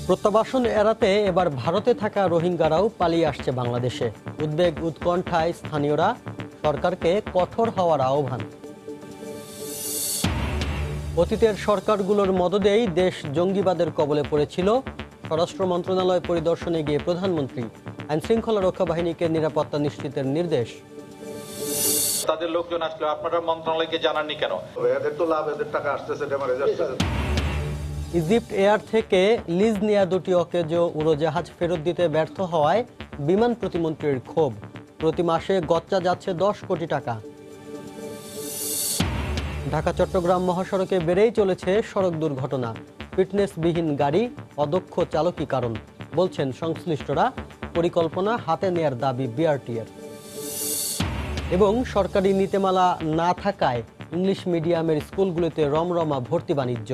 প্রত্যাবাসন এড়াতে এবার ভারতে থাকা রোহিঙ্গারাও পালিয়ে আসছে বাংলাদেশে। উদ্বেগ উৎকণ্ঠায় স্থানীয়রা, সরকারকে কঠোর হওয়ার আহ্বান। অতীতের সরকারগুলোর মদদেই দেশ জঙ্গিবাদের কবলে পড়েছিল। স্বরাষ্ট্র মন্ত্রণালয় পরিদর্শনে গিয়ে প্রধানমন্ত্রী আইনশৃঙ্খলা রক্ষা বাহিনীকে নিরাপত্তা নিশ্চিতের নির্দেশ। তাদের লোকজন আসলে আপনারা মন্ত্রণালয়কে জানাননি কেন? এদের তো লাভ, এদের টাকা আসতেছে। ইজিপ্ট এয়ার থেকে লিজ নেয়া দুটি অকেজো উড়োজাহাজ ফেরত দিতে ব্যর্থ হওয়ায় বিমান প্রতিমন্ত্রীর ক্ষোভ। প্রতি মাসে গচ্চা যাচ্ছে 10 কোটি টাকা। ঢাকা চট্টগ্রাম মহাসড়কে বেড়েই চলেছে সড়ক দুর্ঘটনা। ফিটনেসবিহীন গাড়ি, অদক্ষ চালকই কারণ বলছেন সংশ্লিষ্টরা। পরিকল্পনা হাতে নেয়ার দাবি বিআরটিএর। এবং সরকারি নীতিমালা না থাকায় ইংলিশ মিডিয়ামের স্কুলগুলোতে রমরমা ভর্তি বাণিজ্য।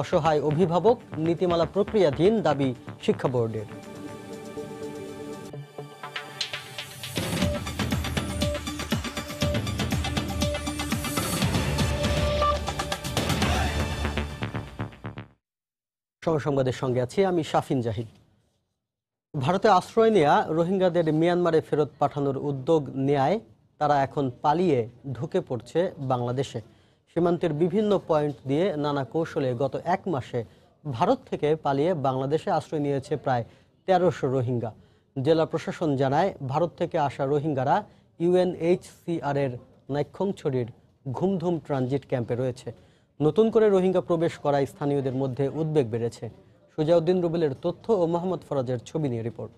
অসহায় অভিভাবক, নীতিমালা প্রক্রিয়াধীন দাবি শিক্ষা বোর্ডের। সংবাদের সঙ্গে আছি আমি শাফিন জাহিদ। ভারতে আশ্রয় নেয়া রোহিঙ্গাদের মিয়ানমারে ফেরত পাঠানোর উদ্যোগ নেয় তারা এখন পালিয়ে ঢুকে পড়ছে বাংলাদেশে। সীমান্তের বিভিন্ন পয়েন্ট দিয়ে নানা কৌশলে গত 1 মাসে ভারত থেকে পালিয়ে বাংলাদেশে আশ্রয় নিয়েছে প্রায় 1300 রোহিঙ্গা। জেলা প্রশাসন জানায়, ভারত থেকে আসা রোহিঙ্গারা ইউএনএইচসিআর-এর নাইক্ষ্যংছড়ির ঘুমধুম ট্রানজিট ক্যাম্পে রয়েছে। নতুন করে রোহিঙ্গা প্রবেশ করায় স্থানীয়দের মধ্যে উদ্বেগ বেড়েছে। সুজাউদ্দিন রুবেলের তথ্য ও মোহাম্মদ ফরাজের ছবি নিয়ে রিপোর্ট।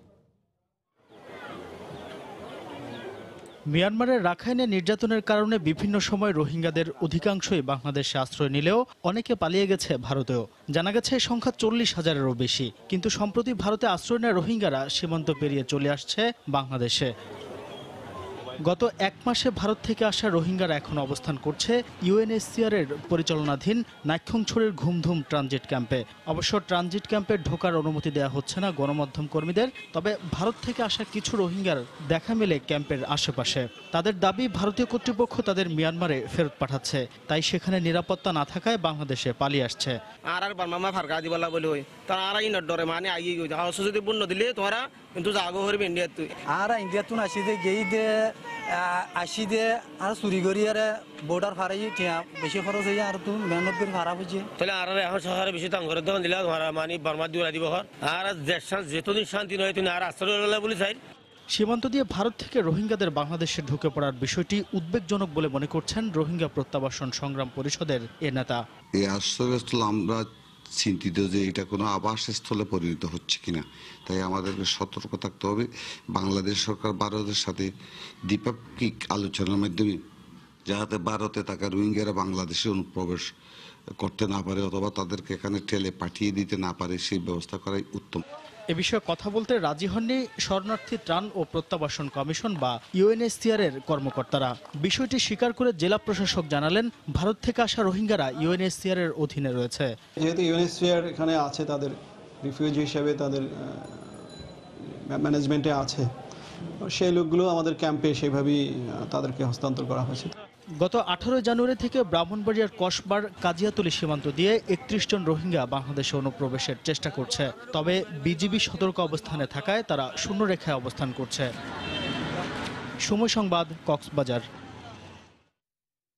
মিয়ানমারের রাখাইনে নির্যাতনের কারণে বিভিন্ন সময় রোহিঙ্গাদের অধিকাংশই বাংলাদেশে আশ্রয় নিলেও অনেকে পালিয়ে গেছে ভারতেও। জানা গেছে এই সংখ্যা 40,000-এরও বেশি। কিন্তু সম্প্রতি ভারতে আশ্রয় নেওয়া রোহিঙ্গারা সীমান্ত পেরিয়ে চলে আসছে বাংলাদেশে। গত 1 মাসে ভারত থেকে আসা রোহিঙ্গারা এখন অবস্থান করছে ইউএনএইচসিআর-এর পরিচালনাধীন নাইক্ষ্যংছড়ির ঘুমধুম ট্রানজিট ক্যাম্পে। অবশ্য ট্রানজিট ক্যাম্পে ঢোকার অনুমতি দেওয়া হচ্ছে না গণমাধ্যম কর্মীদের। তবে ভারত থেকে আসা কিছু রোহিঙ্গার দেখা মেলে ক্যাম্পের আশেপাশে। তাদের দাবি, ভারতীয় কর্তৃপক্ষ তাদের মিয়ানমারে ফেরত পাঠাচ্ছে, তাই সেখানে নিরাপত্তা না থাকায় বাংলাদেশে পালিয়ে আসছে। আসি দিয়ে আর চুরি করি আর বর্ডার ফারাই বেশি খরচ হয়ে যায় আর তুমি মেহনত করে খারাপ হচ্ছে। তাহলে আর এখন সরকারে বেশি দাম করে তখন দিলে মানে বর্মা দিয়ে দিব আর যেতদিন শান্তি নয় তুমি আর আশ্রয় বলি চাই। সীমান্ত দিয়ে ভারত থেকে রোহিঙ্গাদের বাংলাদেশে ঢুকে পড়ার বিষয়টি উদ্বেগজনক বলে মনে করছেন রোহিঙ্গা প্রত্যাবাসন সংগ্রাম পরিষদের এ নেতা। এই আশ্রয়স্থল আমরা চিন্তিত যে এটা কোনো আবাসস্থলে পরিণত হচ্ছে কিনা, তাই আমাদেরকে সতর্ক থাকতে হবে। বাংলাদেশ সরকার ভারতের সাথে দ্বিপাক্ষিক আলোচনার মাধ্যমে যাতে ভারতে থাকা রোহিঙ্গারা বাংলাদেশে অনুপ্রবেশ করতে না পারে অথবা তাদেরকে এখানে ঠেলে পাঠিয়ে দিতে না পারে, সেই ব্যবস্থা করাই উত্তম। এ বিষয়ে কথা বলতে রাজি হননি শরণার্থী ত্রাণ ও প্রত্যাবাসন কমিশন বা ইউএনএইচসিআর-এর কর্মকর্তারা। বিষয়টি স্বীকার করে জেলা প্রশাসক জানালেন, ভারত থেকে আসা রোহিঙ্গারা ইউএনএইচসিআর-এর অধীনে রয়েছে। যেহেতু ইউএনএইচসিআর এখানে আছে, তাদের রিফিউজি হিসেবে তাদের ম্যানেজমেন্টে আছে, সেই লোকগুলো আমাদের ক্যাম্পে সেইভাবেই তাদেরকে হস্তান্তর করা হয়েছে। গত 18 জানুয়ারি থেকে ব্রাহ্মণবাড়িয়ার কসবার কাজিয়াতলী সীমান্ত দিয়ে 31 জন রোহিঙ্গা বাংলাদেশে অনুপ্রবেশের চেষ্টা করছে। তবে বিজিবি সতর্ক অবস্থানে থাকায় তারা শূন্যরেখায় অবস্থান করছে। সময় সংবাদ, কক্সবাজার।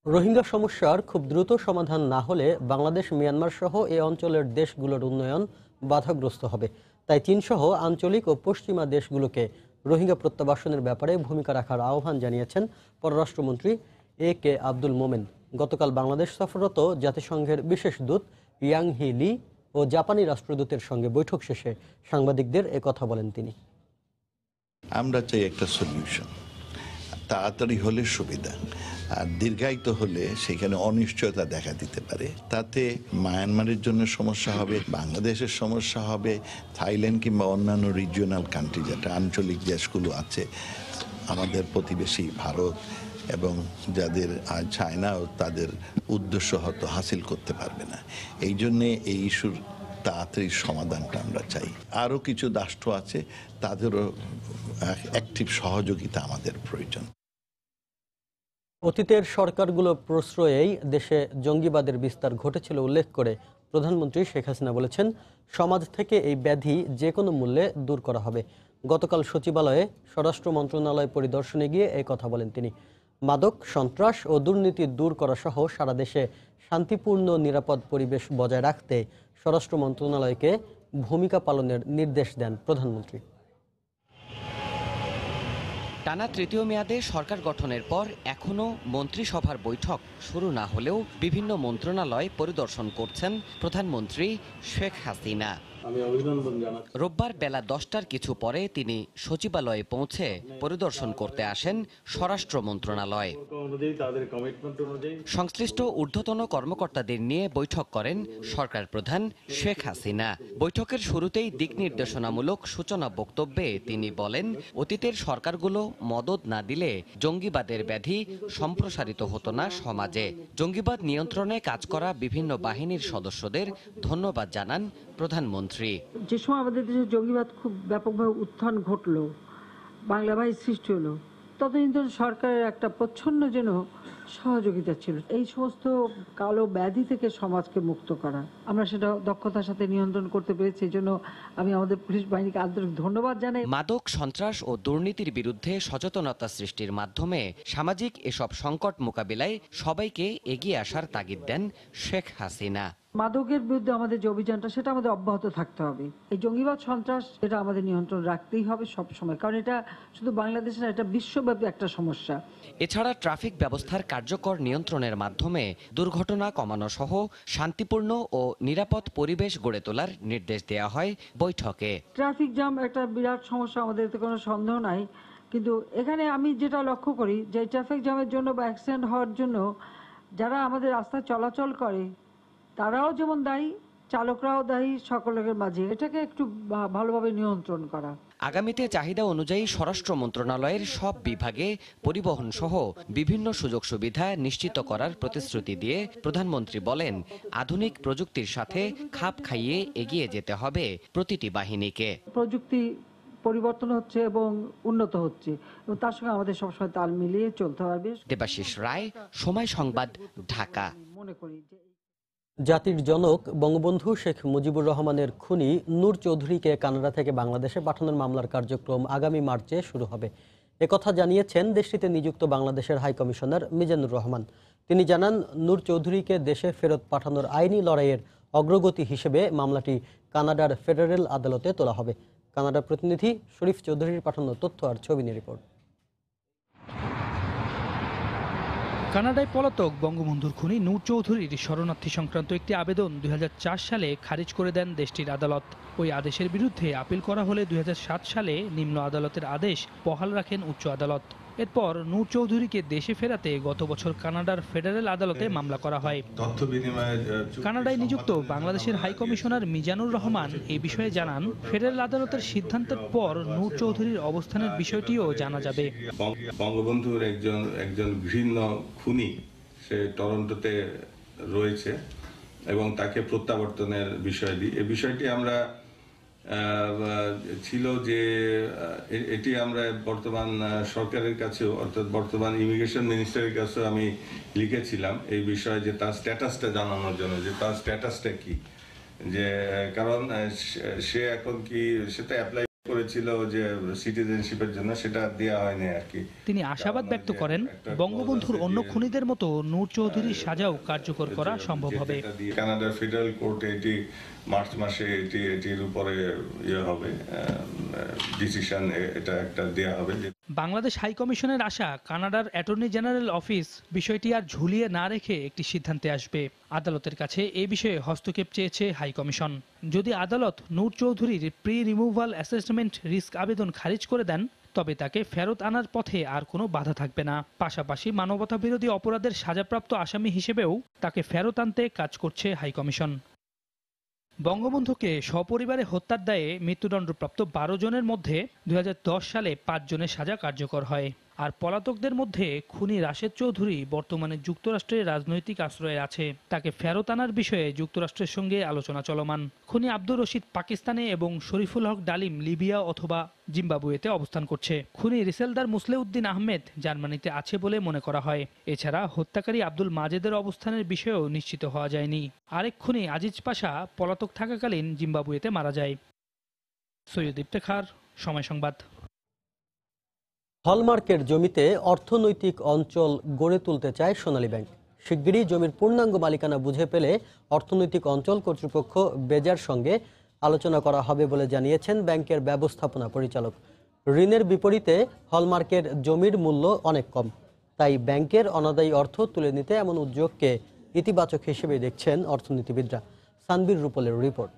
রোহিঙ্গা সমস্যার খুব দ্রুত সমাধান না হলে বাংলাদেশ, মিয়ানমার সহ এই অঞ্চলের দেশগুলোর উন্নয়ন বাধাগ্রস্ত হবে। তাই চীনসহ আঞ্চলিক ও পশ্চিমা দেশগুলোকে রোহিঙ্গা প্রত্যাবাসনের ব্যাপারে ভূমিকা রাখার আহ্বান জানিয়েছেন পররাষ্ট্রমন্ত্রী এ.কে আব্দুল মোমেন। গতকাল বাংলাদেশ সফররত জাতিসংঘের বিশেষ দূত ইয়াং হি লি ও জাপানি রাষ্ট্রদূতের সঙ্গে বৈঠক শেষে সাংবাদিকদের কথা বলেন তিনি। আমরা চাই একটা সলিউশন, তাড়াতাড়ি হলে সুবিধা, আর দীর্ঘায়িত হলে সেখানে অনিশ্চয়তা দেখা দিতে পারে। তাতে মায়ানমারের জন্য সমস্যা হবে, বাংলাদেশের সমস্যা হবে, থাইল্যান্ড কিংবা অন্যান্য রিজিওনাল কান্ট্রি, যেটা আঞ্চলিক দেশগুলো আছে আমাদের প্রতিবেশী ভারত এবং যাদের চায়নাও তাদের উদ্দেশ্য হয়তো হাসিল করতে পারবে না। এই জন্যে এই ইস্যুর তাড়াতাড়ি সমাধানটা আমরা চাই। আরও কিছু রাষ্ট্র আছে, তাদেরও অ্যাক্টিভ সহযোগিতা আমাদের প্রয়োজন। অতীতের সরকারগুলো প্রশ্রয়েই দেশে জঙ্গিবাদের বিস্তার ঘটেছিল উল্লেখ করে প্রধানমন্ত্রী শেখ হাসিনা বলেছেন, সমাজ থেকে এই ব্যাধি যে কোনো মূল্যে দূর করা হবে। গতকাল সচিবালয়ে স্বরাষ্ট্র মন্ত্রণালয় পরিদর্শনে গিয়ে এই কথা বলেন তিনি। মাদক, সন্ত্রাস ও দুর্নীতি দূর করা সহ সারা দেশে শান্তিপূর্ণ নিরাপদ পরিবেশ বজায় রাখতে স্বরাষ্ট্র মন্ত্রণালয়কে ভূমিকা পালনের নির্দেশ দেন প্রধানমন্ত্রী। টানা তৃতীয় মেয়াদে সরকার গঠনের পর এখনও মন্ত্রিসভার বৈঠক শুরু না হলেও বিভিন্ন মন্ত্রণালয় পরিদর্শন করছেন প্রধানমন্ত্রী শেখ হাসিনা। রোববার বেলা 10টার কিছু পরে তিনি সচিবালয়ে পৌঁছে পরিদর্শন করতে আসেন স্বরাষ্ট্র মন্ত্রণালয়। সংশ্লিষ্ট ঊর্ধ্বতন কর্মকর্তাদের নিয়ে বৈঠক করেন সরকার প্রধান শেখ হাসিনা। বৈঠকের শুরুতেই দিক নির্দেশনামূলক সূচনা বক্তব্যে তিনি বলেন, অতীতের সরকারগুলো মদদ না দিলে জঙ্গিবাদের ব্যাধি সম্প্রসারিত হতো না সমাজে। জঙ্গিবাদ নিয়ন্ত্রণে কাজ করা বিভিন্ন বাহিনীর সদস্যদের ধন্যবাদ জানান প্রধানমন্ত্রী। যে সময় আমাদের দেশে জঙ্গিবাদ খুব ব্যাপকভাবে উত্থান ঘটলো, বাংলা বাহিনী সৃষ্টি হলো, ততদিন তো সরকারের একটা প্রচ্ছন্ন যেন সহযোগিতা ছিল এই সমস্ত কালো ব্যাধি থেকে সমাজকে মুক্ত করা। আমরা সেটা দক্ষতার সাথে নিয়ন্ত্রণ করতে পেরেছি। এই জন্য আমি আমাদের পুলিশ বাহিনীকে আন্তরিক ধন্যবাদ জানাই। মাদক, সন্ত্রাস ও দুর্নীতির বিরুদ্ধে সচেতনতা সৃষ্টির মাধ্যমে সামাজিক এসব সংকট মোকাবিলায় সবাইকে এগিয়ে আসার তাগিদ দেন শেখ হাসিনা। মাদকের বিরুদ্ধে আমাদের যে অভিযানটা, সেটা আমাদের অব্যাহত থাকতে হবে। এই জঙ্গিবাদ, সন্ত্রাস, এটা আমাদের নিয়ন্ত্রণ রাখতেই হবে সব সময়, কারণ এটা শুধু বাংলাদেশে না, এটা বিশ্বব্যাপী একটা সমস্যা। এছাড়া ট্রাফিক ব্যবস্থার কার্যকর নিয়ন্ত্রণের মাধ্যমে দুর্ঘটনা কমানো সহ শান্তিপূর্ণ ও নিরাপদ পরিবেশ গড়ে তোলার নির্দেশ দেওয়া হয় বৈঠকে। ট্রাফিক জ্যাম একটা বিরাট সমস্যা, আমাদের এতে কোনো সন্দেহ নাই। কিন্তু এখানে আমি যেটা লক্ষ্য করি, যে ট্রাফিক জ্যামের জন্য বা অ্যাক্সিডেন্ট হওয়ার জন্য যারা আমাদের রাস্তায় চলাচল করে তারাও যেমন দায়ী, চালকরাও দায়ী, সকলের মাঝে এটাকে একটু ভালোভাবে নিয়ন্ত্রণ করা। আগামীতে চাহিদা অনুযায়ী স্বরাষ্ট্র মন্ত্রণালয়ের সব বিভাগে পরিবহন সহ বিভিন্ন সুযোগ সুবিধা নিশ্চিত করার প্রতিশ্রুতি দিয়ে প্রধানমন্ত্রী বলেন, আধুনিক প্রযুক্তির সাথে খাপ খাইয়ে এগিয়ে যেতে হবে প্রতিটি বাহিনীকে। প্রযুক্তি পরিবর্তন হচ্ছে এবং উন্নত হচ্ছে, এবং তার সঙ্গে আমাদের সবসময় তাল মিলিয়ে চলতে হবে। দেবাশিস রায়, সময় সংবাদ, ঢাকা। মনে করি যে জাতির জনক বঙ্গবন্ধু শেখ মুজিবুর রহমানের খুনি নূর চৌধুরীকে কানাডা থেকে বাংলাদেশে পাঠানোর মামলার কার্যক্রম আগামী মার্চে শুরু হবে। একথা জানিয়েছেন দেশটিতে নিযুক্ত বাংলাদেশের হাই কমিশনার মিজানুর রহমান। তিনি জানান, নূর চৌধুরীকে দেশে ফেরত পাঠানোর আইনি লড়াইয়ের অগ্রগতি হিসেবে মামলাটি কানাডার ফেডারেল আদালতে তোলা হবে। কানাডার প্রতিনিধি শরীফ চৌধুরীর পাঠানো তথ্য আর ছবি নিয়ে রিপোর্ট। কানাডায় পলাতক বঙ্গবন্ধুর খুনি নূর চৌধুরীর শরণার্থী সংক্রান্ত একটি আবেদন 2004 সালে খারিজ করে দেন দেশটির আদালত। ওই আদেশের বিরুদ্ধে আপিল করা হলে 2007 সালে নিম্ন আদালতের আদেশ বহাল রাখেন উচ্চ আদালত। এরপর নূর চৌধুরীকে দেশে ফেরাতে গত বছর কানাডার ফেডারেল আদালতে মামলা করা হয়। কানাডায় নিযুক্ত বাংলাদেশের হাই কমিশনার মিজানুর রহমান এই বিষয়ে জানান, ফেডারেল আদালতের সিদ্ধান্তের পর নূর চৌধুরীর অবস্থানের বিষয়টিও জানা যাবে। বঙ্গবন্ধুর একজন ঘৃণ্য খুনি, সে টরন্টোতে রয়েছে এবং তাকে প্রত্যাবর্তনের এই বিষয়টি আমরা ছিল যে এটি আমরা বর্তমান সরকারের কাছেও, অর্থাৎ বর্তমান ইমিগ্রেশন মিনিস্টারের কাছেও আমি লিখেছিলাম এই বিষয়ে, যে তার স্ট্যাটাসটা জানানোর জন্য, যে তার স্ট্যাটাসটা কি, যে কারণ সে এখন কি, সেটা অ্যাপ্লাই করেছিল যে সিটিজেনশিপের জন্য, সেটা দেওয়া হয়নি আর কি। তিনি আশাবাদ ব্যক্ত করেন, বঙ্গবন্ধুর অন্য খুনিদের মতো নূর চৌধুরীর সাজাও কার্যকর করা সম্ভব হবে। কানাডার ফেডারেল কোর্টে এটি মার্চ মাসে এটির উপরে হবে ডিসিশন, এটা একটা দেয়া হবে। বাংলাদেশ হাই কমিশনের আশা, কানাডার অ্যাটর্নি জেনারেল অফিস বিষয়টি আর ঝুলিয়ে না রেখে একটি সিদ্ধান্তে আসবে। আদালতের কাছে এই বিষয়ে হস্তক্ষেপ চেয়েছে হাই কমিশন। যদি আদালত নূর চৌধুরীর প্রি রিমুভাল অ্যাসেসমেন্ট রিস্ক আবেদন খারিজ করে দেন, তবে তাকে ফেরত আনার পথে আর কোনো বাধা থাকবে না। পাশাপাশি মানবতাবিরোধী অপরাধের সাজাপ্রাপ্ত আসামি হিসেবেও তাকে ফেরত আনতে কাজ করছে হাই কমিশন। বঙ্গবন্ধুকে সপরিবারে হত্যার দায়ে মৃত্যুদণ্ডপ্রাপ্ত 12 জনের মধ্যে 2010 সালে 5 জনের সাজা কার্যকর হয়। আর পলাতকদের মধ্যে খুনি রাশেদ চৌধুরী বর্তমানে যুক্তরাষ্ট্রের রাজনৈতিক আশ্রয়ে আছে। তাকে ফেরত আনার বিষয়ে যুক্তরাষ্ট্রের সঙ্গে আলোচনা চলমান। খুনি আব্দুর রশিদ পাকিস্তানে এবং শরীফুল হক ডালিম লিবিয়া অথবা জিম্বাবুয়েতে অবস্থান করছে। খুনি রিসেলদার মুসলেউদ্দিন আহমেদ জার্মানিতে আছে বলে মনে করা হয়। এছাড়া হত্যাকারী আব্দুল মাজেদের অবস্থানের বিষয়েও নিশ্চিত হওয়া যায়নি। আরেক খুনি আজিজ পাশা পলাতক থাকাকালীন জিম্বাবুয়েতে মারা যায়। সৈয়দ ইফতেখার, সময় সংবাদ। হলমার্কের জমিতে অর্থনৈতিক অঞ্চল গড়ে তুলতে চায় সোনালী ব্যাংক। শিগগিরই জমির পূর্ণাঙ্গ মালিকানা বুঝে পেলে অর্থনৈতিক অঞ্চল কর্তৃপক্ষ বেজার সঙ্গে আলোচনা করা হবে বলে জানিয়েছেন ব্যাংকের ব্যবস্থাপনা পরিচালক। ঋণের বিপরীতে হলমার্কের জমির মূল্য অনেক কম, তাই ব্যাংকের অনাদায়ী অর্থ তুলে নিতে এমন উদ্যোগকে ইতিবাচক হিসেবে দেখছেন অর্থনীতিবিদরা। সানবীর রূপলের রিপোর্ট।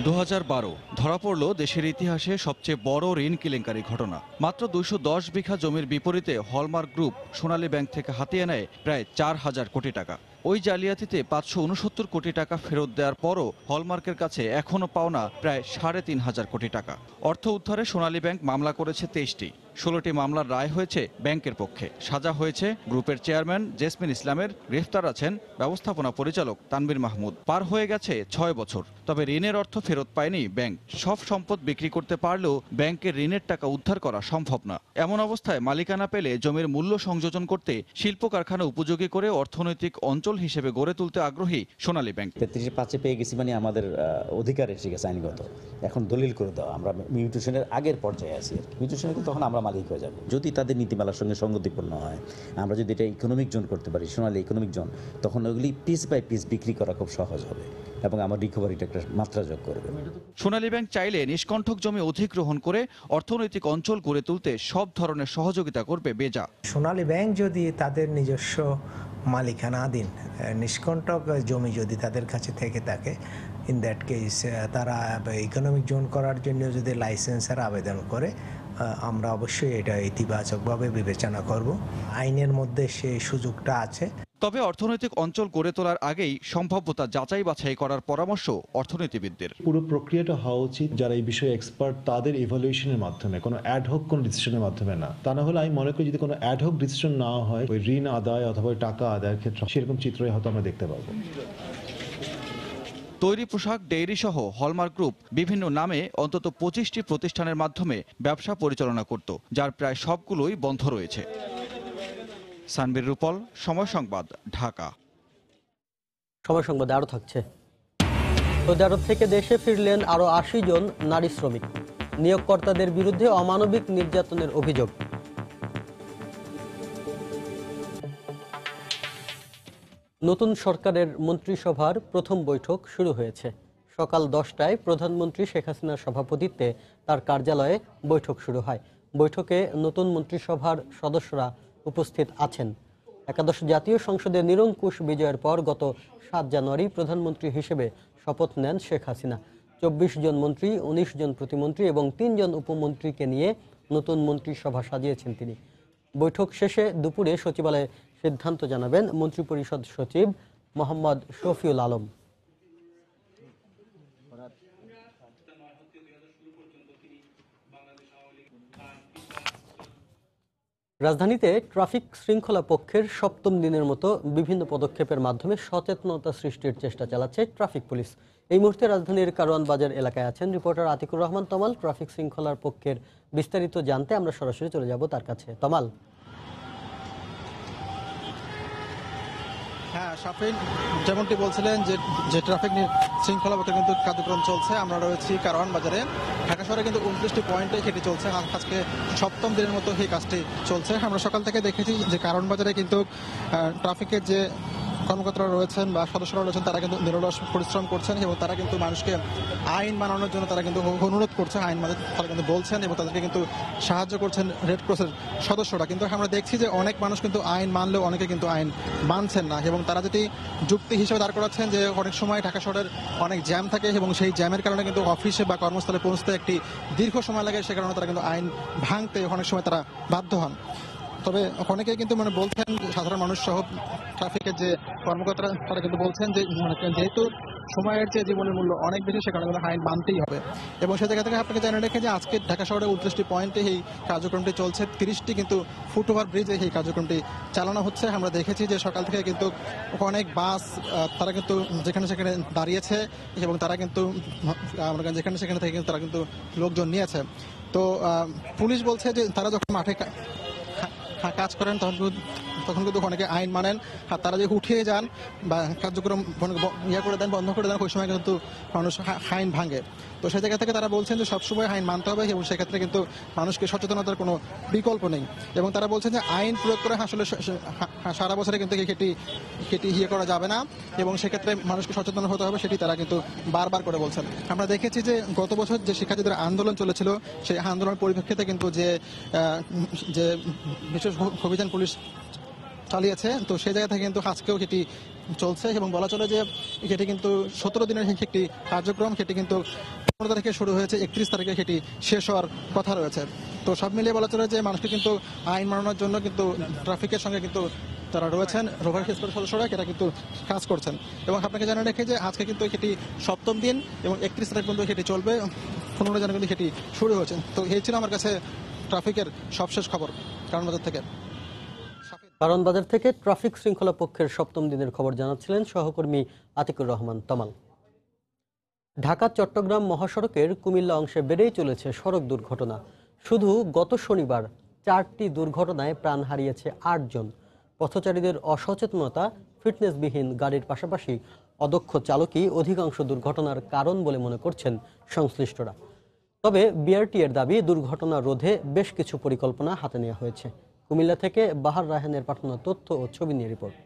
2012 ধরা পড়ল দেশের ইতিহাসে সবচেয়ে বড় ঋণ কেলেঙ্কারি ঘটনা। মাত্র 210 বিঘা জমির বিপরীতে হলমার্ক গ্রুপ সোনালী ব্যাংক থেকে হাতিয়ে নেয় প্রায় 4,000 কোটি টাকা। ওই জালিয়াতিতে 569 কোটি টাকা ফেরত দেওয়ার পরও হলমার্কের কাছে এখনও পাওনা প্রায় 3,500 কোটি টাকা। অর্থ উদ্ধারে সোনালী ব্যাংক মামলা করেছে 23টি। 16টি মামলার রায় হয়েছে ব্যাংকের পক্ষে। সাজা হয়েছে গ্রুপের চেয়ারম্যান জেসমিন ইসলামের, গ্রেফতার আছেন ব্যবস্থাপনা পরিচালক তানবীর মাহমুদ। পার হয়ে গেছে 6 বছর, তবে ঋণের অর্থ ফেরত পায়নি ব্যাংক। সব সম্পদ বিক্রি করতে পারলেও ব্যাংকের ঋণের টাকা উদ্ধার করা সম্ভব না। এমন অবস্থায় মালিকানা পেলে জমির মূল্য সংযোজন করতে শিল্প কারখানা উপযোগী করে অর্থনৈতিক অঞ্চল হিসেবে গড়ে তুলতে আগ্রহী সোনালী ব্যাংক। 33-5 পেয়ে গেছি, মানে আমাদের অধিকার এসে গেছে আইনগত। এখন দলিল করে দাও, আমরা মিউটেশনের আগের পর্যায়ে আছি। মিউটেশনে তখন আমরা মালিক হয়ে যাব যদি তাদের নীতিমালার সঙ্গে সঙ্গতিপূর্ণ হয়। আমরা যদি এটা ইকোনমিক জোন করতে পারি, সোনালী ইকোনমিক জোন, তখন ওগুলি পিস বাই পিস বিক্রি করা খুব সহজ হবে এবং আমার রিকভারিটা একটা মাত্রা যোগ করবে। সোনালী ব্যাংক চাইলে নিষ্কণ্ঠক জমি অধিগ্রহণ করে অর্থনৈতিক অঞ্চল গড়ে তুলতে সব ধরনের সহযোগিতা করবে বেজা। সোনালী ব্যাংক যদি তাদের নিজস্ব মালিকানাধীন নিষ্কণ্টক জমি যদি তাদের কাছে থেকে থাকে, ইন দ্যাট কেস তারা ইকোনমিক জোন করার জন্য যদি লাইসেন্সের আবেদন করে, আমরা অবশ্যই এটা ইতিবাচকভাবে বিবেচনা করব। আইনের মধ্যে সেই সুযোগটা আছে। তবে অর্থনৈতিক অঞ্চল গড়ে তোলার আগেই সম্ভাব্যতা যাচাই বাছাই করার পরামর্শ অর্থনীতিবিদদের। পুরো প্রক্রিয়াটা হওয়া উচিত যারা এই বিষয়ে এক্সপার্ট তাদের ইভালুয়েশনের মাধ্যমে, কোনো অ্যাডহক কোনো ডিসিশনের মাধ্যমে না। তা না হলে আমি মনে করি যদি কোনো অ্যাডহক ডিসিশন না হয়, ওই ঋণ আদায় অথবা টাকা আদায়ের ক্ষেত্রে সেরকম চিত্রই হয়তো আমরা দেখতে পাবো। তৈরি পোশাক, ডেইরি সহ হলমার্ক গ্রুপ বিভিন্ন নামে অন্তত 25টি প্রতিষ্ঠানের মাধ্যমে ব্যবসা পরিচালনা করত, যার প্রায় সবগুলোই বন্ধ রয়েছে। সানবীর রূপল, সময় সংবাদ, ঢাকা। সময় সংবাদে আরো থাকছে। সৌদি আরব থেকে দেশে ফিরলেন আরো 80 জন নারী শ্রমিক। নিয়োগকর্তাদের বিরুদ্ধে অমানবিক নির্যাতনের অভিযোগ। নতুন সরকারের মন্ত্রিসভার প্রথম বৈঠক শুরু হয়েছে। সকাল 10টায় প্রধানমন্ত্রী শেখ হাসিনার সভাপতিত্বে তার কার্যালয়ে বৈঠক শুরু হয়। বৈঠকে নতুন মন্ত্রিসভার সদস্যরা উপস্থিত আছেন। একাদশ জাতীয় সংসদের নিরঙ্কুশ বিজয়ের পর গত 7 জানুয়ারি প্রধানমন্ত্রী হিসেবে শপথ নেন শেখ হাসিনা। 24 জন মন্ত্রী, 19 জন প্রতিমন্ত্রী এবং 3 জন উপমন্ত্রীকে নিয়ে নতুন মন্ত্রিসভা সাজিয়েছেন তিনি। বৈঠক শেষে দুপুরে সচিবালয়ে সিদ্ধান্ত জানাবেন মন্ত্রিপরিষদ সচিব মোহাম্মদ শফিউল আলম। রাজধানীতে ট্রাফিক শৃঙ্খলা পক্ষের 7ম দিনের মতো বিভিন্ন পদক্ষেপের মাধ্যমে সচেতনতা সৃষ্টির চেষ্টা চালাচ্ছে ট্রাফিক পুলিশ। এই মুহূর্তে রাজধানীর কারওয়ান বাজার এলাকায় আছেন রিপোর্টার আতিকুর রহমান তমাল। ট্রাফিক শৃঙ্খলার পক্ষের বিস্তারিত জানতে আমরা সরাসরি চলে যাব তার কাছে। তমাল। হ্যাঁ শাফিন, যেমনটি বলছিলেন যে ট্রাফিক শৃঙ্খলা পক্ষে কিন্তু কার্যক্রম চলছে। আমরা রয়েছি কারওয়ান বাজারে। ঢাকা শহরে কিন্তু 29টি পয়েন্টে সেটি চলছে। আজকে 7ম দিনের মতো এই কাজটি চলছে। আমরা সকাল থেকে দেখেছি যে কারওয়ান বাজারে কিন্তু ট্রাফিকের যে কর্মকর্তারা রয়েছেন বা সদস্যরা রয়েছেন তারা কিন্তু নিরলস পরিশ্রম করছেন এবং তারা কিন্তু মানুষকে আইন মানানোর জন্য তারা কিন্তু অনুরোধ করছেন, আইন মানে তারা কিন্তু বলছেন এবং তাদেরকে কিন্তু সাহায্য করছেন রেড ক্রসের সদস্যরা। কিন্তু আমরা দেখছি যে অনেক মানুষ কিন্তু আইন মানলেও অনেকে কিন্তু আইন মানছেন না এবং তারা যেটি যুক্তি হিসেবে দাঁড় করাচ্ছেন যে অনেক সময় ঢাকা শহরের অনেক জ্যাম থাকে এবং সেই জ্যামের কারণে কিন্তু অফিসে বা কর্মস্থলে পৌঁছতে একটি দীর্ঘ সময় লাগে, সে কারণে তারা কিন্তু আইন ভাঙতে অনেক সময় তারা বাধ্য হন। তবে অনেকে কিন্তু বলছেন, সাধারণ মানুষ সহ ট্রাফিকের যে কর্মকর্তারা তারা কিন্তু বলছেন যে যেহেতু সময়ের চেয়ে জীবনের মূল্য অনেক বেশি, সেখানে কিন্তু আইন মানতেই হবে। এবং সে জায়গা থেকে আপনাকে জানিয়ে রেখে যে আজকে ঢাকা শহরে 29টি পয়েন্টে এই কার্যক্রমটি চলছে, 30টি কিন্তু ফুটওভার ব্রিজে এই কার্যক্রমটি চালানো হচ্ছে। আমরা দেখেছি যে সকাল থেকে কিন্তু অনেক বাস তারা কিন্তু যেখানে সেখানে দাঁড়িয়েছে এবং তারা কিন্তু যেখানে সেখানে থেকে কিন্তু তারা কিন্তু লোকজন নিয়েছে। তো পুলিশ বলছে যে তারা যখন মাঠে কাজ করেন তখন কিন্তু অনেকে আইন মানেন, আর তারা যে উঠিয়ে যান বা কার্যক্রম করে দেন, বন্ধ করে দেন, ওই সময় কিন্তু মানুষ আইন ভাঙে। তো সেই জায়গা থেকে তারা বলছেন যে সবসময় আইন মানতে হবে এবং সেক্ষেত্রে কিন্তু মানুষকে সচেতনতার কোনো বিকল্প নেই। এবং তারা বলছেন যে আইন প্রয়োগ করে আসলে সারা বছরে কিন্তু সেটি করা যাবে না এবং সেক্ষেত্রে মানুষকে সচেতন হতে হবে, সেটি তারা কিন্তু বারবার করে বলছেন। আমরা দেখেছি যে গত বছর যে শিক্ষার্থীদের আন্দোলন চলেছিল, সেই আন্দোলনের পরিপ্রেক্ষিতে কিন্তু যে বিশেষ অভিযান পুলিশ চালিয়েছে, তো সেই জায়গা থেকে কিন্তু আজকেও সেটি চলছে এবং বলা চলে যে সেটি কিন্তু 17 দিনের একটি কার্যক্রম, সেটি কিন্তু 15 তারিখে শুরু হয়েছে, 31 তারিখে সেটি শেষ হওয়ার কথা রয়েছে। তো সব মিলিয়ে বলা চলে যে মানুষকে কিন্তু আইন মানানোর জন্য কিন্তু ট্রাফিকের সঙ্গে কিন্তু যারা রয়েছেন রোভার স্কোয়াড সদস্যরা এরা কিন্তু কাজ করছেন। এবং আপনাকে জানিয়ে রেখে যে আজকে কিন্তু সেটি 7ম দিন এবং 31 তারিখ পর্যন্ত সেটি চলবে, 15 জানুয়ারি কিন্তু সেটি শুরু হয়েছে। তো এই ছিল আমার কাছে ট্রাফিকের সবশেষ খবর কারণবাজার থেকে। কারণবাজার থেকে ট্রাফিক শৃঙ্খলা পক্ষের 7ম দিনের খবর জানাচ্ছিলেন সহকর্মী আতিকুর রহমান তমাল। ঢাকা চট্টগ্রাম মহাসড়কের কুমিল্লা অংশে বেড়েই চলেছে সড়ক দুর্ঘটনা। শুধু গত শনিবার 4টি দুর্ঘটনায় প্রাণ হারিয়েছে 8 জন। পথচারীদের অসচেতনতা, ফিটনেসবিহীন গাড়ির পাশাপাশি অদক্ষ চালকই অধিকাংশ দুর্ঘটনার কারণ বলে মনে করছেন সংশ্লিষ্টরা। তবে বিআরটি এর দাবি, দুর্ঘটনা রোধে বেশ কিছু পরিকল্পনা হাতে নেওয়া হয়েছে। কুমিল্লা থেকে বাহার রায়হানের পাঠানো তথ্য ও ছবি নিয়ে রিপোর্ট।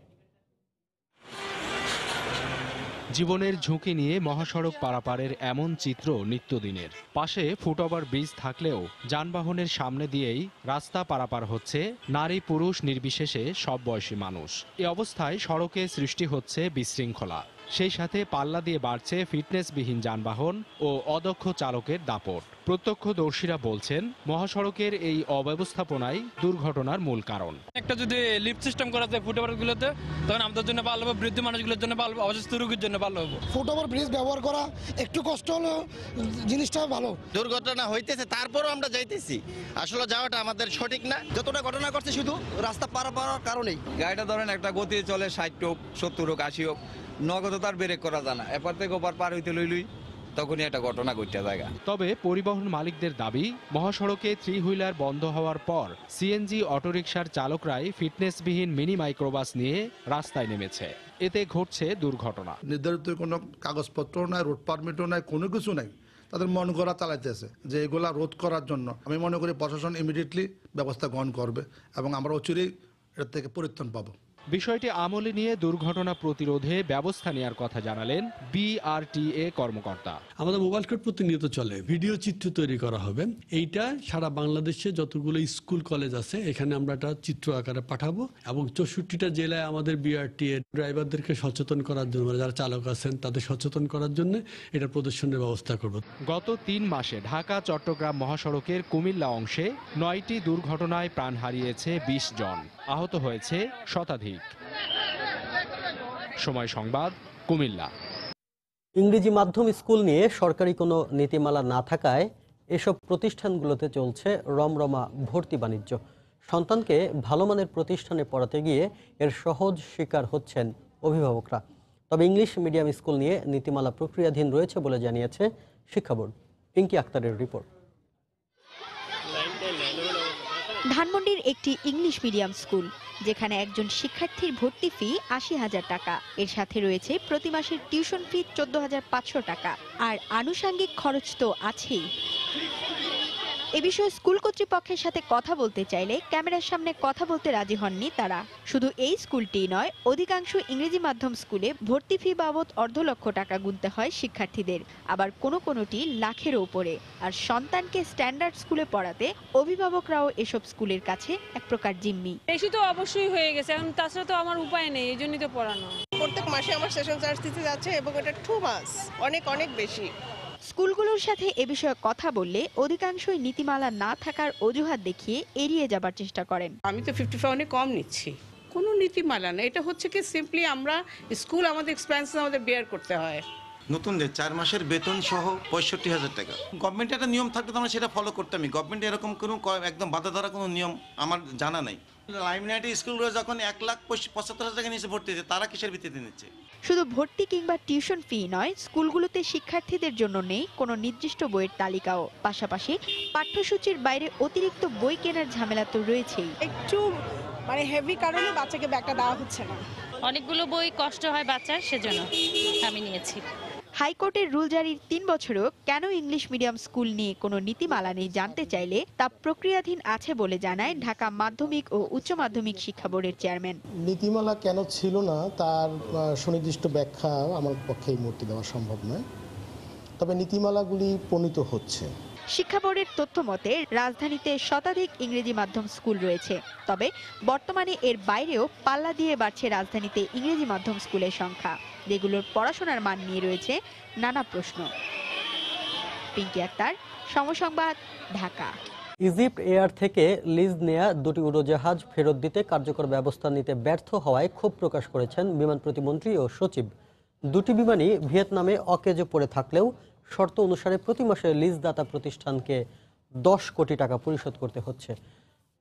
জীবনের ঝুঁকি নিয়ে মহাসড়ক পারাপারের এমন চিত্র নিত্যদিনের। পাশে ফুটওভার ব্রিজ থাকলেও যানবাহনের সামনে দিয়েই রাস্তা পারাপার হচ্ছে নারী পুরুষ নির্বিশেষে সব বয়সী মানুষ। এ অবস্থায় সড়কে সৃষ্টি হচ্ছে বিশৃঙ্খলা, সেই সাথে পাল্লা দিয়ে বাড়ছে ফিটনেসবিহীন যানবাহন ও অদক্ষ চালকের দাপট। প্রত্যক্ষদর্শীরা বলছেন, মহাসড়কের এই অব্যবস্থাপনাই দুর্ঘটনার মূল কারণ। একটা যদি লিফট সিস্টেম করা যায় ফুটওভারগুলোতে, তখন আমাদের জন্য ভালো হবে, বৃদ্ধ মানুষগুলোর জন্য ভালো হবে, অসুস্থ রোগীর জন্য ভালো হবে। ফুটওভার ব্রিজ ব্যবহার করা একটু কষ্ট হলেও জিনিসটা ভালো। দুর্ঘটনা হইতেছে, তারপরও আমরা যাইতেছি, আসলে যাওয়াটা আমাদের সঠিক না। যতটা ঘটনা করছে শুধু রাস্তা পারাপারের কারণেই। গাড়িটা ধরেন একটা গতি চলে 60 হোক, 70 হোক, 80 হোক, নগদ তার ব্রেক করা যায় না, এপার থেকে ওপার পার হইতে লইলুই তখনই একটা ঘটনা ঘটতে জায়গা। তবে পরিবহন মালিকদের দাবি, মহাসড়কে 3 হুইলার বন্ধ হওয়ার পর সিএনজি অটোরিকশার চালকরাই ফিটনেসবিহীন মিনি মাইক্রোবাস নিয়ে রাস্তায় নেমেছে। এতে ঘটছে দুর্ঘটনা। নির্ধারিত কোনো কাগজপত্র নাই, রোড পারমিটও নাই, কোনো কিছু নাই, তাদের মন গড়া চালাইতেছে। যে এগুলা রোধ করার জন্য আমি মনে করি প্রশাসন ইমিডিয়েটলি ব্যবস্থা গ্রহণ করবে এবং আমরা অচিরেই এর থেকে পরিত্রাণ পাবো। বিষয়টি আমলে নিয়ে দুর্ঘটনা প্রতিরোধে ব্যবস্থা নেওয়ার কথা জানালেন বিআরটিএ কর্মকর্তা। আমাদের মোবাইল কোড প্রতিনিয়ত চলে, ভিডিও চিত্র তৈরি করা হবে। এইটা সারা বাংলাদেশে যতগুলো স্কুল কলেজ আছে এখানে আমরা একটা চিত্র আকারে পাঠাবো এবং 64টা জেলায় আমাদের বিআরটিএ ড্রাইভারদেরকে সচেতন করার জন্য, যারা চালক আছেন তাদের সচেতন করার জন্য এটা প্রদর্শনের ব্যবস্থা করব। গত 3 মাসে ঢাকা চট্টগ্রাম মহাসড়কের কুমিল্লা অংশে 9টি দুর্ঘটনায় প্রাণ হারিয়েছে 20 জন, আহত হয়েছে শতাধিক। সময় সংবাদ, কুমিল্লা। ইংরেজি মাধ্যম স্কুল নিয়ে সরকারি কোনো নীতিমালা না থাকায় এসব প্রতিষ্ঠানগুলোতে চলছে রমরমা ভর্তি বাণিজ্য। সন্তানকে ভালো মানের প্রতিষ্ঠানে পড়াতে গিয়ে এর সহজ শিকার হচ্ছেন অভিভাবকরা। তবে ইংলিশ মিডিয়াম স্কুল নিয়ে নীতিমালা প্রক্রিয়াধীন রয়েছে বলে জানিয়েছে শিক্ষা বোর্ড। পিঙ্কি আক্তারের রিপোর্ট। ধানমন্ডির একটি ইংলিশ মিডিয়াম স্কুল, যেখানে একজন শিক্ষার্থীর ভর্তি ফি ৮০,০০০ টাকা। এর সাথে রয়েছে প্রতি মাসের টিউশন ফি ১৪,৫০০ টাকা, আর আনুষঙ্গিক খরচ তো আছেই। এ বিষয়ে স্কুল কর্তৃপক্ষের সাথে কথা বলতে চাইলে ক্যামেরার সামনে কথা বলতে রাজি হননি তারা। শুধু এই স্কুলটি নয়, অধিকাংশ ইংরেজি মাধ্যম স্কুলে ভর্তি ফি বাবদ ১.৫ লক্ষ টাকা গুনতে হয় শিক্ষার্থীদের, আবার কোনোটি লাখের উপরে। আর সন্তানকে স্ট্যান্ডার্ড স্কুলে পড়াতে অভিভাবকরাও এসব স্কুলের কাছে এক প্রকার জিম্মি। বেশি তো অবশ্যই হয়ে গেছে, এখন তাছাড়া তো আমার উপায় নেই, এই জন্যই তো পড়ানো। প্রত্যেক মাসে আমার সেশন চার্জ দিতে যাচ্ছে এবং এটা 2 মাস, অনেক বেশি। স্কুলগুলোর সাথে এ বিষয়ে কথা বললে অধিকাংশই নীতিমালা না থাকার অজুহাত দেখিয়ে এড়িয়ে যাবার চেষ্টা করেন। আমি তো 55 অনেক কম নিচ্ছি, কোনো নীতিমালা না, এটা হচ্ছে কি সিম্পলি আমরা স্কুল আমাদের এক্সপেন্সেস আমাদের বেয়ার করতে হয়, নতুনদের 4 মাসের বেতন সহ 65,000 টাকা। গভর্নমেন্টের একটা নিয়ম থাকলে তো আমরা সেটা ফলো করতামই। গভর্নমেন্ট এরকম কোনো একদম বাধা ধরা কোনো নিয়ম আমার জানা নাই। লাইমলাইটের স্কুলগুলো যখন 1,75,000 টাকা নিচে ভর্তি হচ্ছে, তারা কিসের ভিত্তিতে নিচ্ছে? শুধু ভর্তি কিংবা টিউশন ফি নয়, স্কুলগুলোতে শিক্ষার্থীদের জন্য নেই কোনো নির্দিষ্ট বইয়ের তালিকাও। পাশাপাশি পাঠ্যসূচির বাইরে অতিরিক্ত বই কেনার ঝামেলা তো রয়েছেই। একটু হেভি কারণে বাচ্চাকে ব্যাগটা দেওয়া হচ্ছে না। অনেকগুলো বই কষ্ট হয় বাচ্চার, সেজন্য আমি নিয়েছি। হাইকোর্টের রুল জারির 3 বছরেও কেন ইংলিশ মিডিয়াম স্কুল নিয়ে কোনো নীতিমালা নেই জানতে চাইলে তা প্রক্রিয়াধীন আছে বলে জানায় ঢাকা মাধ্যমিক ও উচ্চ মাধ্যমিক শিক্ষা বোর্ডের চেয়ারম্যান। নীতিমালা কেন ছিল না তার সুনির্দিষ্ট ব্যাখ্যা আমার পক্ষে এই মুহূর্তে দেওয়া সম্ভব নয়, তবে নীতিমালাগুলি প্রণীত হচ্ছে। শিক্ষা বোর্ডের তথ্য মতে রাজধানীতে শতাধিক ইংরেজি মাধ্যম স্কুল রয়েছে, তবে বর্তমানে এর বাইরেও পাল্লা দিয়ে বাড়ছে রাজধানীতে ইংরেজি মাধ্যম স্কুলের সংখ্যা, যেগুলোর পড়াশোনার মান নিয়ে রয়েছে নানা প্রশ্ন। পিঙ্কি আক্তার, সময় সংবাদ, ঢাকা। ইজিপ্ট এয়ার থেকে লিজ নেয়া 2টি উড়োজাহাজ ফেরত দিতে কার্যকর ব্যবস্থা নিতে ব্যর্থ হওয়ায় ক্ষোভ প্রকাশ করেছেন বিমান প্রতিমন্ত্রী ও সচিব। 2টি বিমানই ভিয়েতনামে অকেজো পড়ে থাকলেও শর্ত অনুসারে প্রতি মাসে লিজদাতা প্রতিষ্ঠানকে 10 কোটি টাকা পরিশোধ করতে হচ্ছে।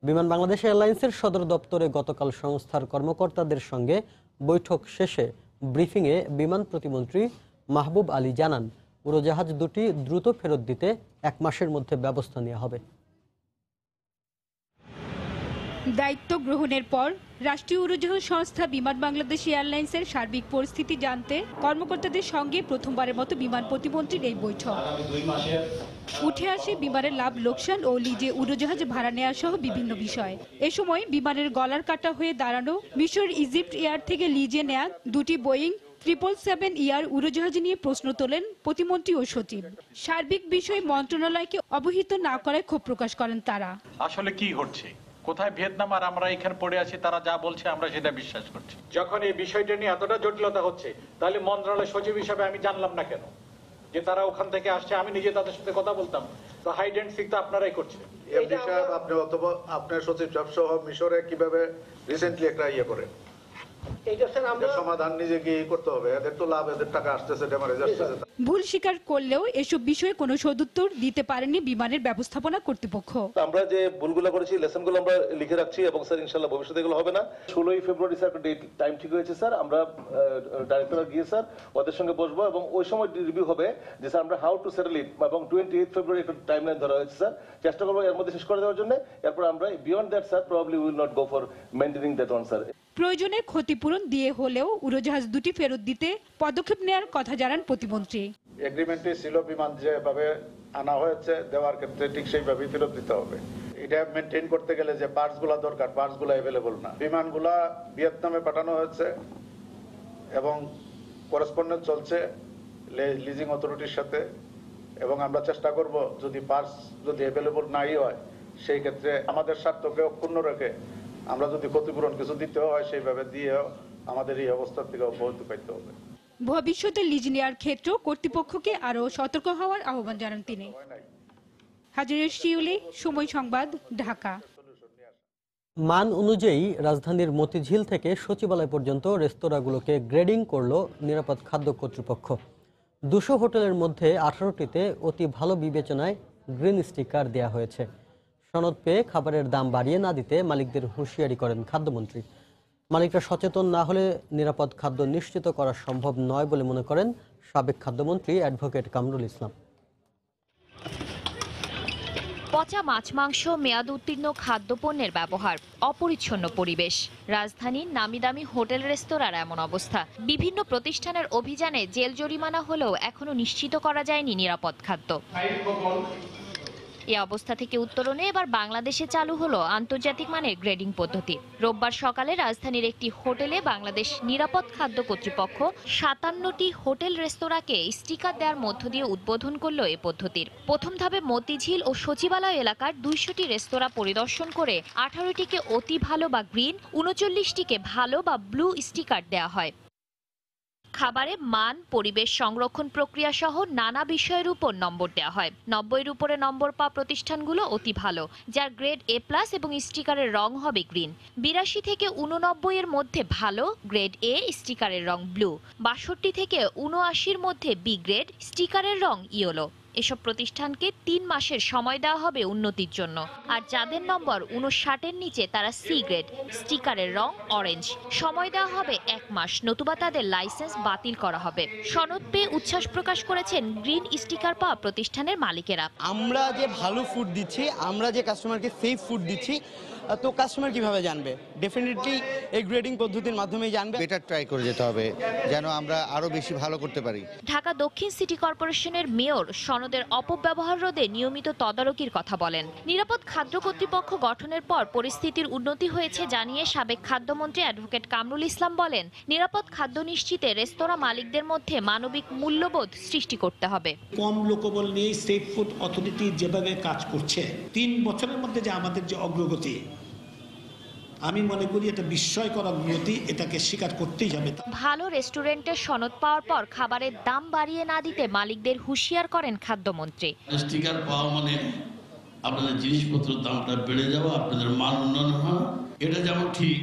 বিমান বাংলাদেশ এয়ারলাইন্সের সদর দপ্তরে গতকাল সংস্থার কর্মকর্তাদের সঙ্গে বৈঠক শেষে ব্রিফিংয়ে বিমান প্রতিমন্ত্রী মাহবুব আলী জানান, উড়োজাহাজ 2টি দ্রুত ফেরত দিতে 1 মাসের মধ্যে ব্যবস্থা নেওয়া হবে। দায়িত্ব গ্রহণের পর রাষ্ট্রীয় উড়োজাহাজ সংস্থা বিমান বাংলাদেশ এয়ারলাইন্সের সার্বিক পরিস্থিতি জানতে কর্মকর্তাদের সঙ্গে প্রথমবারের মতো বিমান প্রতিমন্ত্রীর এই বৈঠক। উঠে আসে বিমানের লাভ লোকসান ও লিজে উড়োজাহাজ ভাড়া নেওয়া সহ বিভিন্ন বিষয়। এ সময় বিমানের গলার কাটা হয়ে দাঁড়ানো মিশর ইজিপ্ট এয়ার থেকে লিজে নেয়া 2টি বোয়িং 777 ইয়ার উড়োজাহাজ নিয়ে প্রশ্ন তোলেন প্রতিমন্ত্রী ও সচিব। সার্বিক বিষয় মন্ত্রণালয়কে অবহিত না করায় ক্ষোভ প্রকাশ করেন তারা। আসলে কি ঘটছে, কোথায় ভিয়েতনাম আর আমরা এখানে পড়ে আছি, তারা যা বলছে আমরা সেটা বিশ্বাস করছি। যখন এই বিষয়টা নিয়ে এতটা জটিলতা হচ্ছে, তাহলে মন্ত্রণালয় সচিব হিসাবে আমি জানলাম না কেন যে তারা ওখান থেকে আসছে? আমি নিজে তাদের সাথে কথা বলতাম। তো হাইড এন্ড সিক তো আপনারাই করছেন। এমডি সাহেব, আপনি অথবা আপনার সচিব সাহেব সহ মিশরে কিভাবে রিসেন্টলি একটা করে সমাধান নিজে গিয়ে করতে হবে। এদের তো লাভ, এদের টাকা আসতেছে, ড্যামারেজ আসতেছে। ভুল স্বীকার করলেও এসব বিষয়ে কোনো সদুত্তর দিতে পারেনি বিমানের ব্যবস্থাপনা কর্তৃপক্ষ। আমরা যে ভুলগুলো করেছি, লেসনগুলো আমরা লিখে রাখছি এবং স্যার ইনশাআল্লাহ ভবিষ্যতে এগুলো হবে না। 16 ফেব্রুয়ারি স্যার একটা টাইম ঠিক হয়েছে স্যার, আমরা ডাইরেক্টর গিয়ে স্যার ওদের সঙ্গে বসবো এবং ওই সময় রিভিউ হবে যে স্যার আমরা হাউ টু সেটেল ইট, এবং 28 ফেব্রুয়ারি একটা টাইমলাইন ধরা হয়েছে স্যার। চেষ্টা করবো এর মধ্যে শেষ করে দেওয়ার জন্য। এরপর আমরা beyond that sir probably will not go for maintaining that one sir. প্রয়োজনে ক্ষতিপূরণ দিয়ে হলেও উড়োজাহাজ 2টি ফেরত দিতে পদক্ষেপ নেওয়ার কথা জানান প্রতিমন্ত্রী। এগ্রিমেন্টে ছিল বিমান যেভাবে আনা হয়েছে দেওয়ার ক্ষেত্রে ঠিক সেইভাবেই ফেরত দিতে হবে। এটা মেনটেন করতে গেলে যে পার্টসগুলো দরকার, পার্টসগুলো অ্যাভেলেবল না। বিমানগুলা ভিয়েতনামে পাঠানো হয়েছে এবং করেসপন্ডেন্স চলছে লিজিং অথরিটির সাথে, এবং আমরা চেষ্টা করব যদি পার্টস যদি অ্যাভেলেবল নাই হয় সেই ক্ষেত্রে আমাদের স্বার্থকে অক্ষুণ্ণ রেখে আমরা যদি ক্ষতিপূরণ কিছু দিতে হয় সেইভাবে দিয়ে আমাদের এই অবস্থা থেকে অব্যাহতি পাইতে হবে। ভবিষ্যতে লিজ নেওয়ার ক্ষেত্রে কর্তৃপক্ষকে আরও সতর্ক হওয়ার আহ্বান জানান তিনি। হাজিরের শিউলি, সময় সংবাদ, ঢাকা। মান অনুযায়ী রাজধানীর মতিঝিল থেকে সচিবালয় পর্যন্ত রেস্তোরাঁগুলোকে গ্রেডিং করল নিরাপদ খাদ্য কর্তৃপক্ষ। 200 হোটেলের মধ্যে 18টিতে অতি ভালো বিবেচনায় গ্রিন স্টিকার দেয়া হয়েছে। সনদ পেয়ে খাবারের দাম বাড়িয়ে না দিতে মালিকদের হুঁশিয়ারি করেন খাদ্যমন্ত্রী। মালিকরা সচেতন না হলে নিরাপদ খাদ্য নিশ্চিত করা সম্ভব নয় বলে মনে করেন সাবেক খাদ্যমন্ত্রী অ্যাডভোকেট কামরুল ইসলাম। পচা মাছ, মাংস, মেয়াদ উত্তীর্ণ খাদ্যপণ্যের ব্যবহার, অপরিচ্ছন্ন পরিবেশ, রাজধানীর নামিদামি হোটেল রেস্তোরাঁর এমন অবস্থা। বিভিন্ন প্রতিষ্ঠানের অভিযানে জেল জরিমানা হলেও এখনো নিশ্চিত করা যায়নি নিরাপদ খাদ্য। এই অবস্থা থেকে উত্তরণে এবার বাংলাদেশে চালু হলো আন্তর্জাতিক মানের গ্রেডিং পদ্ধতি। রোববার সকালে রাজধানীর একটি হোটেলে বাংলাদেশ নিরাপদ খাদ্য কর্তৃপক্ষ 57টি হোটেল রেস্তোরাঁকে স্টিকার দেওয়ার মধ্য দিয়ে উদ্বোধন করলো এ পদ্ধতির। প্রথম ধাপে মতিঝিল ও সচিবালয় এলাকার 200টি রেস্তোরাঁ পরিদর্শন করে 18টিকে অতি ভালো বা গ্রিন, 39টিকে ভালো বা ব্লু স্টিকার দেওয়া হয়। খাবারে মান, পরিবেশ সংরক্ষণ প্রক্রিয়া সহ নানা বিষয়ের উপর নম্বর দেওয়া হয়। 90-এর উপরে নম্বর পাওয়া প্রতিষ্ঠানগুলো অতি ভালো, যার গ্রেড A+ এবং স্টিকারের রং হবে গ্রিন। 82 থেকে 89 এর মধ্যে ভালো, গ্রেড A, স্টিকারের রং ব্লু। 62 থেকে 79-এর মধ্যে B গ্রেড, স্টিকারের রং ইয়েলো। এসব প্রতিষ্ঠানকে 3 মাসের সময় দেওয়া হবে উন্নতির জন্য। আর যাদের নম্বর 59-এর নিচে তারা C গ্রেড, স্টিকারের রং অরেঞ্জ। সময় দেওয়া হবে 1 মাস, নতুবা তাদের লাইসেন্স বাতিল করা হবে। সনদ পেয়ে উচ্ছ্বাস প্রকাশ করেছেন গ্রিন স্টিকার পাওয়া প্রতিষ্ঠানের মালিকেরা। আমরা যে ভালো ফুড দিচ্ছি, আমরা যে কাস্টমারকে সেফ ফুড দিচ্ছি, তো কাস্টমার কিভাবে জানবে? ডেফিনেটলি এই গ্রেডিং পদ্ধতির মাধ্যমেই জানবে। বেটার ট্রাই করে যেতে হবে যেন আমরা আরো বেশি ভালো করতে পারি। ঢাকা দক্ষিণ সিটি কর্পোরেশনের মেয়র সনদের অপব্যবহার রোধে নিয়মিত তদারকির কথা বলেন। নিরাপদ খাদ্য কর্তৃপক্ষ গঠনের পর পরিস্থিতির উন্নতি হয়েছে জানিয়ে সাবেক খাদ্যমন্ত্রী অ্যাডভোকেট কামরুল ইসলাম বলেন, নিরাপদ খাদ্য নিশ্চিতে রেস্তোরাঁ মালিকদের মধ্যে মানবিক মূল্যবোধ সৃষ্টি করতে হবে। কম লোকবল নিয়ে সেফ ফুড অথরিটি যেভাবে কাজ করছে, 3 বছরের মধ্যে যে আমাদের যে অগ্রগতি, আমি মনে করি এটা বিস্ময়কর অগ্রগতি, এটাকে স্বীকার করতেই হবে। ভালো রেস্টুরেন্টের সনদ পাওয়ার পর খাবারের দাম বাড়িয়ে না দিতে মালিকদের হুঁশিয়ার করেন খাদ্যমন্ত্রী। স্টিকার পাওয়া মানে আপনাদের জিনিসপত্রের দামটা বেড়ে যাওয়া, আপনাদের মান উন্নয়ন হওয়া, এটা যেমন ঠিক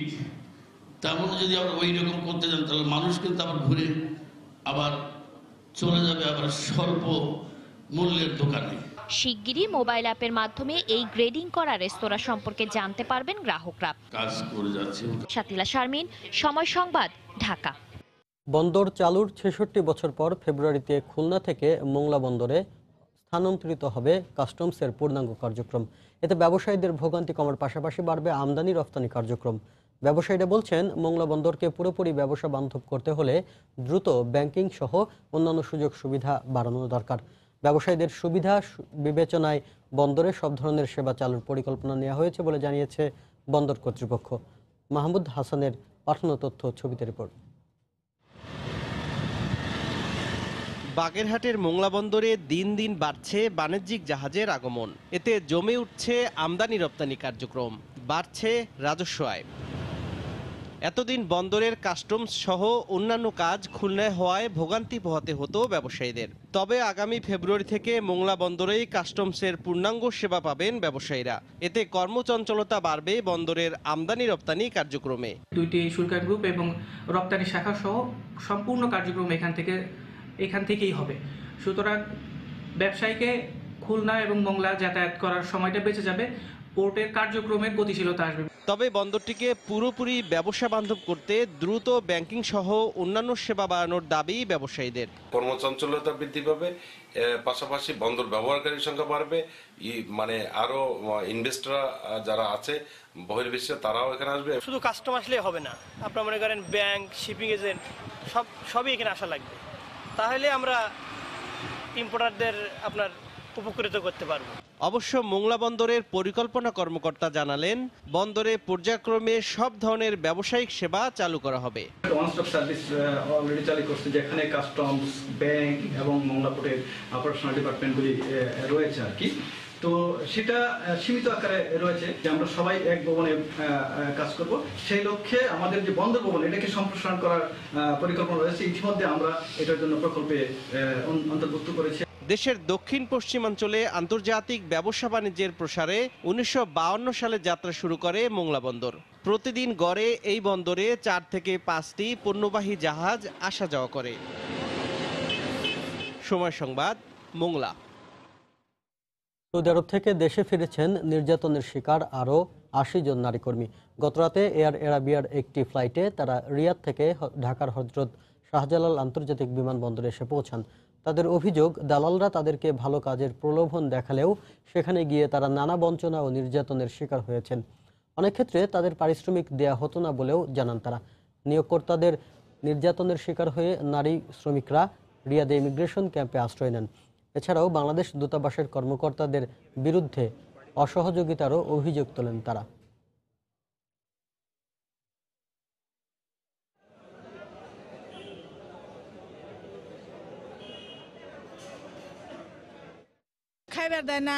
তেমন যদি আমরা ওই রকম করতে যান তাহলে মানুষ কিন্তু আবার ঘুরে আবার চলে যাবে আবার স্বল্প মূল্যের দোকানে। শিগগিরই মোবাইল অ্যাপের মাধ্যমে এই গ্রেডিং করা রেস্তোরাঁ সম্পর্কে জানতে পারবেন গ্রাহকরা। কাজ করে যাচ্ছে। শাতিলা শারমিন, সময় সংবাদ, ঢাকা। বন্দর চালুর 66 বছর পর ফেব্রুয়ারিতে খুলনা থেকে মোংলা বন্দরে স্থানান্তরিত হবে কাস্টমসের পূর্ণাঙ্গ কার্যক্রম। এতে ব্যবসায়ীদের ভোগান্তি কমার পাশাপাশি বাড়বে আমদানি রপ্তানি কার্যক্রম। ব্যবসায়ীরা বলছেন, মোংলা বন্দরকে পুরোপুরি ব্যবসা বান্ধব করতে হলে দ্রুত ব্যাংকিং সহ অন্যান্য সুযোগ সুবিধা বাড়ানো দরকার। ব্যবসায়ীদের সুবিধা বিবেচনায় বন্দরে সব ধরনের সেবা চালুর পরিকল্পনা নেওয়া হয়েছে বলে জানিয়েছে বন্দর কর্তৃপক্ষ। মাহমুদ হাসানের পাঠানো তথ্য, ছবিতে রিপোর্ট। বাগেরহাটের মোংলা বন্দরে দিন দিন বাড়ছে বাণিজ্যিক জাহাজের আগমন। এতে জমে উঠছে আমদানি রপ্তানি কার্যক্রম, বাড়ছে রাজস্ব আয়। এতদিন বন্দরের কাস্টমস সহ অন্যান্য কাজ খুলনায় হওয়ায় ভোগান্তি পোহাতে হতো ব্যবসায়ীদের। তবে আগামী ফেব্রুয়ারি থেকে মোংলা বন্দরেই কাস্টমসের পূর্ণাঙ্গ সেবা পাবেন ব্যবসায়ীরা। এতে কর্মচঞ্চলতা বাড়বে বন্দরের আমদানি রপ্তানি কার্যক্রমে। 2টি শুল্কায়ন গ্রুপ এবং রপ্তানি শাখা সহ সম্পূর্ণ কার্যক্রম এখান থেকেই হবে। সুতরাং ব্যবসায়ীকে খুলনা এবং মোংলা যাতায়াত করার সময়টা বেঁচে যাবে, পোর্টের কার্যক্রমের গতিশীলতা আসবে। তবে বন্দরটিকে পুরোপুরি ব্যবসা বান্ধব করতে দ্রুত ব্যাংকিং সহ অন্যান্য সেবা বাড়ানোর দাবি ব্যবসায়ীদের। কর্মচঞ্চলতা বৃদ্ধি পাবে, পাশাপাশি বন্দর ব্যবহারকারীর সংখ্যা বাড়বে, মানে আরো ইনভেস্টররা যারা আছে বহির্বিশ্বে তারাও এখানে আসবে। শুধু কাস্টম আসলেই হবে না, আপনারা মনে করেন ব্যাংক, শিপিং এজেন্ট সবই এখানে আসা লাগবে। তাহলে আমরা ইম্পোর্টারদের আপনার উপকৃত করতে পারবো। অবশ্য মোংলা বন্দরের পরিকল্পনা কর্মকর্তা জানালেন, বন্দরে পর্যায়ক্রমে সব ধরনের ব্যবসায়িক সেবা চালু করা হবে। ওয়ান স্টপ সার্ভিস অলরেডি চালু করছে, যেখানে কাস্টমস, ব্যাংক এবং মোংলা পোর্টের অপারেশনাল ডিপার্টমেন্টগুলি রয়েছে আর কি। তো সেটা সীমিত আকারে রয়েছে যে আমরা সবাই এক ভবনে কাজ করব। সেই লক্ষ্যে আমাদের যে বন্দর ভবন, এটাকে সম্প্রসারণ করার পরিকল্পনা রয়েছে। ইতিমধ্যে আমরা এটার জন্য প্রকল্পে অন্তর্ভুক্ত করেছি। দেশের দক্ষিণ পশ্চিমাঞ্চলে আন্তর্জাতিক ব্যবসা বাণিজ্যের প্রসারে 1952 সালে যাত্রা শুরু করে মোংলা বন্দর। প্রতিদিন গড়ে এই বন্দরে 4 থেকে 5টি পণ্যবাহী জাহাজ আসা যাওয়া করে। সময় সংবাদ, মোংলা। সৌদি আরব থেকে দেশে ফিরেছেন নির্যাতনের শিকার আরও 80 জন নারী কর্মী। গতরাতে এয়ার এরাবিয়ার একটি ফ্লাইটে তারা রিয়াদ থেকে ঢাকার হজরত শাহজালাল আন্তর্জাতিক বিমানবন্দরে এসে পৌঁছান। তাদের অভিযোগ, দালালরা তাদেরকে ভালো কাজের প্রলোভন দেখালেও সেখানে গিয়ে তারা নানা বঞ্চনা ও নির্যাতনের শিকার হয়েছেন। অনেক ক্ষেত্রে তাদের পারিশ্রমিক দেয়া হতো না বলেও জানান তারা। নিয়োগকর্তাদের নির্যাতনের শিকার হয়ে নারী শ্রমিকরা রিয়াদে ইমিগ্রেশন ক্যাম্পে আশ্রয় নেন। এছাড়াও বাংলাদেশ দূতাবাসের কর্মকর্তাদের বিরুদ্ধে অসহযোগিতারও অভিযোগ তোলেন তারা। খাইবার দেয় না,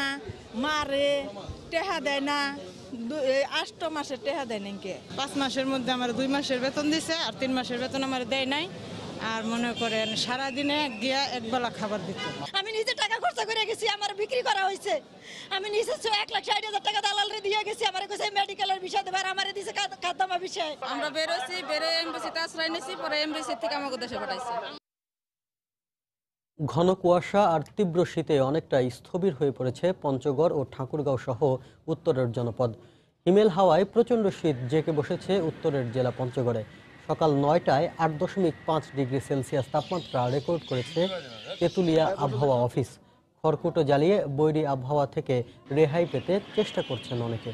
মারে, টেহা দেয় না, 8 মাসের টেহা দেয় নাকি। 5 মাসের মধ্যে আমার 2 মাসের বেতন দিছে, আর 3 মাসের বেতন আমার দেয় নাই। আর মনে করেন সারাদিনে গিয়া একবেলা খাবার দিত। আমি নিজে টাকা খরচ করে গেছি, আমার বিক্রি করা হয়েছে। আমি নিজে 1,60,000 টাকা দালালরে দিয়ে গেছি, আমার কাছে মেডিকেলের বিষয় দেবার আমারে দিছে খাদ্যামা বিষয়। আমরা বেরোছি, বেরে এমবিসিতে আশ্রয় নিয়েছি, পরে এমবিসি থেকে আমাকে দেশে পাঠাইছে। ঘন কুয়াশা আর তীব্র শীতে অনেকটা স্থবির হয়ে পড়েছে পঞ্চগড় ও ঠাকুরগাঁও সহ উত্তরের জনপদ। হিমেল হাওয়ায় প্রচণ্ড শীত জেঁকে বসেছে উত্তরের জেলা পঞ্চগড়ে। সকাল 9টায় 8.5 ডিগ্রি সেলসিয়াস তাপমাত্রা রেকর্ড করেছে তেঁতুলিয়া আবহাওয়া অফিস। খড়কুটো জ্বালিয়ে বৈরী আবহাওয়া থেকে রেহাই পেতে চেষ্টা করছেন অনেকে।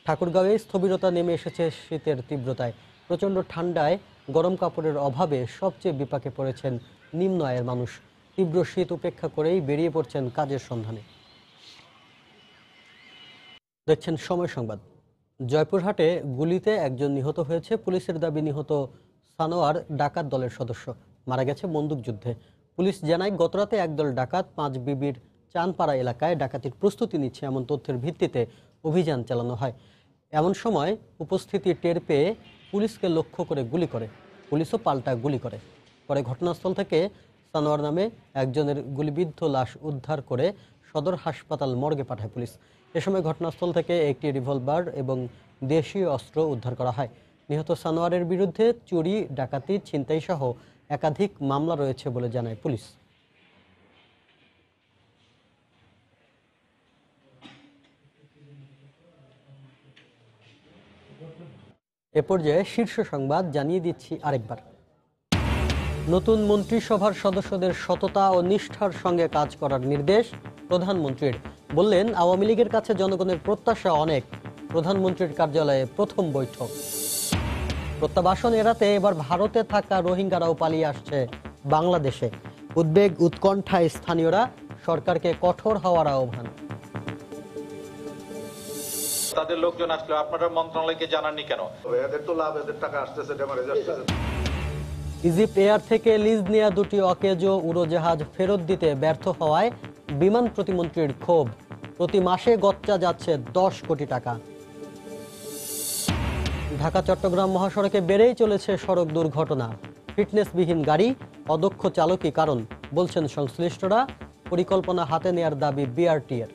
ঠাকুরগাঁওয়ে স্থবিরতা নেমে এসেছে শীতের তীব্রতায়। প্রচণ্ড ঠান্ডায় গরম কাপড়ের অভাবে সবচেয়ে বিপাকে পড়েছেন নিম্ন আয়ের মানুষ। তীব্র শীত উপেক্ষা করেই বেরিয়ে পড়ছেন কাজের সন্ধানে। দেখছেন সময় সংবাদ। জয়পুরহাটে গুলিতে একজন নিহত হয়েছে। পুলিশের দাবি নিহত সানোয়ার ডাকাত দলের সদস্য, মারা গেছে বন্দুকযুদ্ধে। পুলিশ জানায় গতরাতে একদল ডাকাত 5 বিবির চানপাড়া এলাকায় ডাকাতির প্রস্তুতি নিচ্ছে এমন তথ্যের ভিত্তিতে অভিযান চালানো হয়। এমন সময় উপস্থিতি টের পেয়ে পুলিশকে লক্ষ্য করে গুলি করে। পুলিশও পাল্টা গুলি করে। পরে ঘটনাস্থল থেকে সানোয়ার নামে একজনের গুলিবিদ্ধ লাশ উদ্ধার করে সদর হাসপাতাল মর্গে পাঠায় পুলিশ। এ সময় ঘটনাস্থল থেকে একটি রিভলভার এবং দেশীয় অস্ত্র উদ্ধার করা হয়। নিহত সানোয়ারের বিরুদ্ধে চুরি, ডাকাতি, ছিনতাই সহ একাধিক মামলা রয়েছে বলে জানায় পুলিশ। এ পর্যায়ে শীর্ষ সংবাদ জানিয়ে দিচ্ছি আরেকবার। নতুন মন্ত্রিসভার সদস্যদের সততা ও নিষ্ঠার সঙ্গে কাজ করার নির্দেশ প্রধানমন্ত্রীর। বললেন, আওয়ামী লীগের কাছে জনগণের প্রত্যাশা অনেক। প্রধানমন্ত্রীর কার্যালয়ে প্রথম বৈঠক। প্রত্যাবাসন এড়াতে এবার ভারতে থাকা রোহিঙ্গারাও পালিয়ে আসছে বাংলাদেশে। উদ্বেগ উৎকণ্ঠায় স্থানীয়রা, সরকারকে কঠোর হওয়ার আহ্বান। তাদের লোকজন আসলে আপনারা মন্ত্রণালয়কে জানাননি কেন? এদের তো লাভ, এদের টাকা আসতেছে, ড্যামারেজ আসতেছে। ইজিপ্ট এয়ার থেকে লিজ নেওয়া 2টি অকেজো উড়োজাহাজ ফেরত দিতে ব্যর্থ হওয়ায় বিমান প্রতিমন্ত্রীর ক্ষোভ। প্রতি মাসে গচ্চা যাচ্ছে 10 কোটি টাকা। ঢাকা চট্টগ্রাম মহাসড়কে বেড়েই চলেছে সড়ক দুর্ঘটনা। ফিটনেসবিহীন গাড়ি, অদক্ষ চালকই কারণ বলছেন সংশ্লিষ্টরা। পরিকল্পনা হাতে নেয়ার দাবি বিআরটিএর।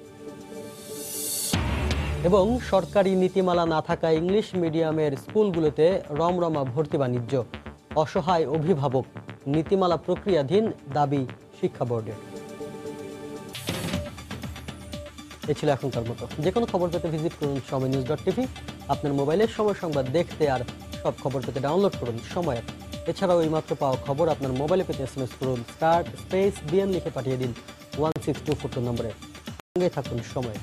এবং সরকারি নীতিমালা না থাকা ইংলিশ মিডিয়ামের স্কুলগুলোতে রমরমা ভর্তি বাণিজ্য। অসহায় অভিভাবক, নীতিমালা প্রক্রিয়াধীন দাবি শিক্ষা বোর্ডের। এ ছিল এখনকার মতো। যে কোনো খবর পেতে ভিজিট করুন সময়নিউজ.tv। আপনার মোবাইলে সময় সংবাদ দেখতে আর সব খবর পেতে ডাউনলোড করুন সময় অ্যাপ। এছাড়াও এইমাত্র পাওয়া খবর আপনার মোবাইলে পেতে SMS করুন *BN লিখে পাঠিয়ে দিন 16242 নম্বরে। সঙ্গে থাকুন সময়।